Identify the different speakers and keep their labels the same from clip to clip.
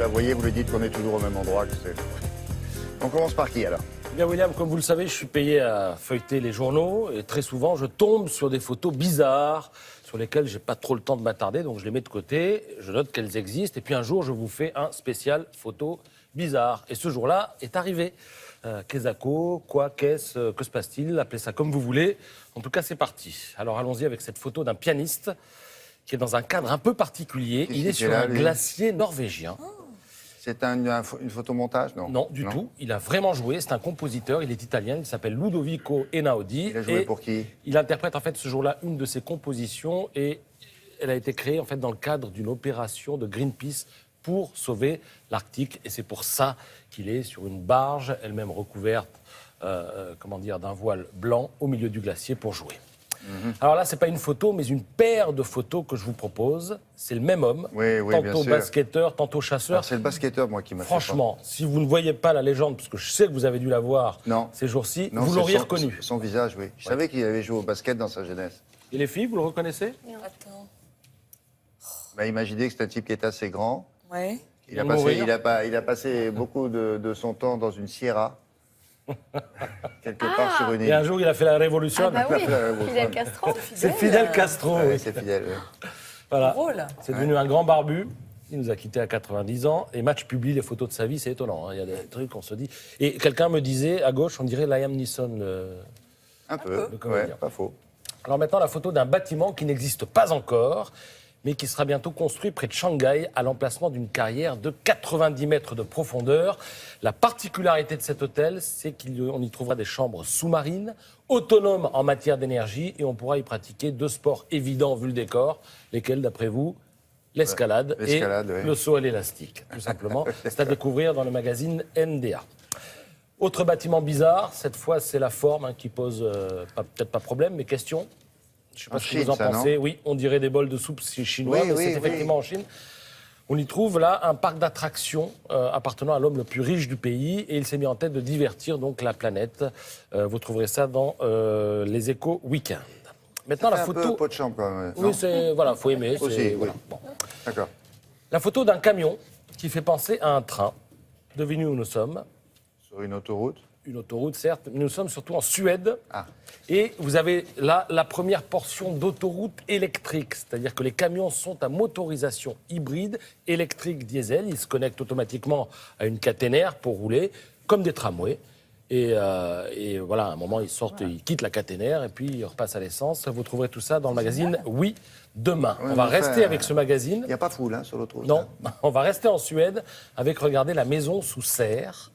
Speaker 1: vous voyez, vous lui dites qu'on est toujours au même endroit. On commence par qui alors?
Speaker 2: Bien William, comme vous le savez, je suis payé à feuilleter les journaux et très souvent je tombe sur des photos bizarres sur lesquelles j'ai pas trop le temps de m'attarder, donc je les mets de côté, je note qu'elles existent et puis un jour je vous fais un spécial photo bizarre. Et ce jour-là est arrivé. Qu'est-ce quoi, qu'est-ce, que se passe-t-il? Appelez ça comme vous voulez. En tout cas, c'est parti. Alors allons-y avec cette photo d'un pianiste qui est dans un cadre un peu particulier. Il est sur un glacier norvégien.
Speaker 1: C'est une photomontage, non?
Speaker 2: Non, du tout. Il a vraiment joué. C'est un compositeur. Il est italien. Il s'appelle Ludovico Einaudi.
Speaker 1: Il a joué pour qui?
Speaker 2: Il interprète en fait ce jour-là une de ses compositions et elle a été créée en fait dans le cadre d'une opération de Greenpeace pour sauver l'Arctique. Et c'est pour ça qu'il est sur une barge, elle-même recouverte, d'un voile blanc au milieu du glacier pour jouer. Alors là, c'est pas une photo, mais une paire de photos que je vous propose. C'est le même homme, tantôt basketteur, tantôt chasseur.
Speaker 1: C'est le basketteur, moi, qui m'a fait
Speaker 2: Franchement, si vous ne voyez pas la légende, parce que je sais que vous avez dû la voir ces jours-ci, vous l'auriez reconnu.
Speaker 1: Son visage, oui. Je savais qu'il avait joué au basket dans sa jeunesse.
Speaker 2: Et les filles, vous le reconnaissez?
Speaker 3: Attends.
Speaker 1: Bah, imaginez que c'est un type qui est assez grand.
Speaker 3: Ouais.
Speaker 1: Il a passé beaucoup de son temps dans une sierra. Quelque part sur une île.
Speaker 2: Et un jour, il a fait la révolution.
Speaker 3: Ah bah oui, Fidel Castro.
Speaker 2: C'est Fidel Castro.
Speaker 1: Ouais, c'est Fidel.
Speaker 2: Voilà.
Speaker 3: Drôle.
Speaker 2: C'est devenu un grand barbu. Il nous a quittés à 90 ans. Et Match publie les photos de sa vie, c'est étonnant. Il y a des trucs, on se dit. Et quelqu'un me disait, à gauche, on dirait Liam Neeson.
Speaker 1: Un peu, ouais, pas faux.
Speaker 2: Alors maintenant, la photo d'un bâtiment qui n'existe pas encore, mais qui sera bientôt construit près de Shanghai, à l'emplacement d'une carrière de 90 mètres de profondeur. La particularité de cet hôtel, c'est qu'on y trouvera des chambres sous-marines, autonomes en matière d'énergie, et on pourra y pratiquer deux sports évidents vu le décor. Lesquels, d'après vous? L'escalade et le saut à l'élastique, tout simplement. C'est à découvrir dans le magazine NDA. Autre bâtiment bizarre, cette fois c'est la forme qui pose peut-être pas problème, mais question. Je ne sais pas ce que vous en pensez. Oui, on dirait des bols de soupe chinois, mais c'est effectivement en Chine. On y trouve là un parc d'attractions appartenant à l'homme le plus riche du pays et il s'est mis en tête de divertir donc la planète. Vous trouverez ça dans les Échos Week-end. Maintenant la photo.
Speaker 1: Un peu pot de chambre quand même.
Speaker 2: Oui, c'est voilà, faut aimer.
Speaker 1: Aussi,
Speaker 2: voilà.
Speaker 1: oui.
Speaker 2: Bon.
Speaker 1: D'accord.
Speaker 2: La photo d'un camion qui fait penser à un train. Devinez où nous sommes.
Speaker 1: Sur une autoroute.
Speaker 2: Une autoroute, certes, mais nous sommes surtout en Suède. Et vous avez là la première portion d'autoroute électrique, c'est-à-dire que les camions sont à motorisation hybride, électrique, diesel. Ils se connectent automatiquement à une caténaire pour rouler, comme des tramways. Et voilà, à un moment, ils sortent, ils quittent la caténaire et puis ils repassent à l'essence. Vous trouverez tout ça dans le magazine Oui, demain. On va rester avec ce magazine.
Speaker 1: Il n'y a pas foule sur l'autoroute.
Speaker 2: Non, on va rester en Suède avec, regardez, la maison sous serre.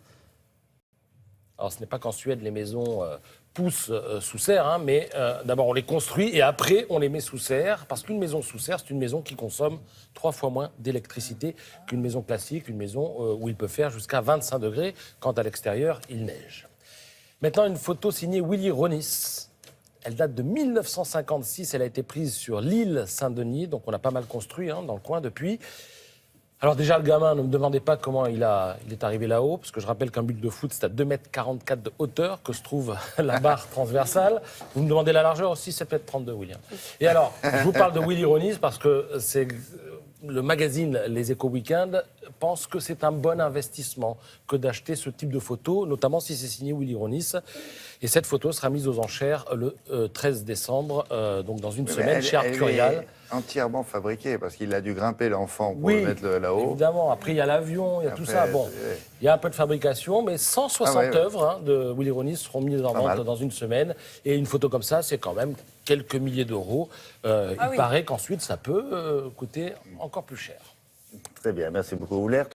Speaker 2: Alors, ce n'est pas qu'en Suède, les maisons poussent sous serre, mais d'abord, on les construit et après, on les met sous serre. Parce qu'une maison sous serre, c'est une maison qui consomme 3 fois moins d'électricité qu'une maison classique, une maison où il peut faire jusqu'à 25 degrés quand à l'extérieur, il neige. Maintenant, une photo signée Willy Ronis. Elle date de 1956. Elle a été prise sur l'île Saint-Denis. Donc, on a pas mal construit dans le coin depuis. Alors déjà, le gamin, ne me demandez pas comment il est arrivé là-haut, parce que je rappelle qu'un but de foot, c'est à 2,44 m de hauteur que se trouve la barre transversale. Vous me demandez la largeur aussi, c'est peut-être 32, William. Et alors, je vous parle de Willy Ronis parce que c'est le magazine Les Échos Week-end pense que c'est un bon investissement que d'acheter ce type de photo, notamment si c'est signé Willy Ronis. Et cette photo sera mise aux enchères le 13 décembre, donc dans une semaine, chez Arcurial.
Speaker 1: Entièrement fabriqué, parce qu'il a dû grimper l'enfant pour le mettre là-haut.
Speaker 2: Évidemment. Après, il y a l'avion, il y a tout ça. Bon, il y a un peu de fabrication, mais 160 œuvres de Willy Ronis seront mises en vente dans une semaine. Et une photo comme ça, c'est quand même quelques milliers d'euros. Il paraît qu'ensuite, ça peut coûter encore plus cher.
Speaker 1: Très bien, merci beaucoup. Vous voulez